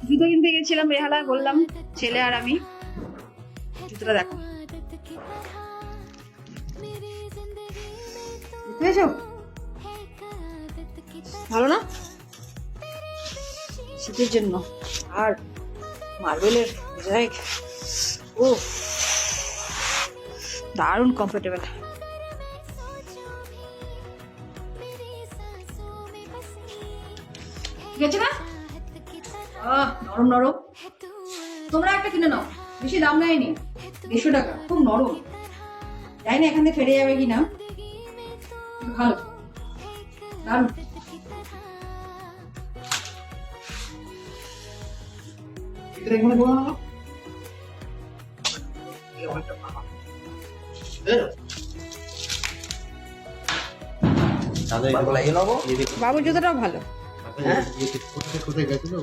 জুতো কিনতে গেছিলাম বেহালায়, বললাম ছেলে আর আমি। জুতোটা দেখো, বুঝেছো? ভালো না? শীতের জন্য। আর মার্বেলের মোজাইক, ও দারুণ কমফোর্টেবল। ঠিক আছে না? নরম নরম। তোমরা একটা কিনে নাও, বেশি দাম নেয়নি, 150 টাকা, খুব নরম। জানি না এখান থেকে ফেটে যাবে কিনা। ভালো, দারুণ। বাবুর জুতোটাও ভালো। কোথায় গেছিল?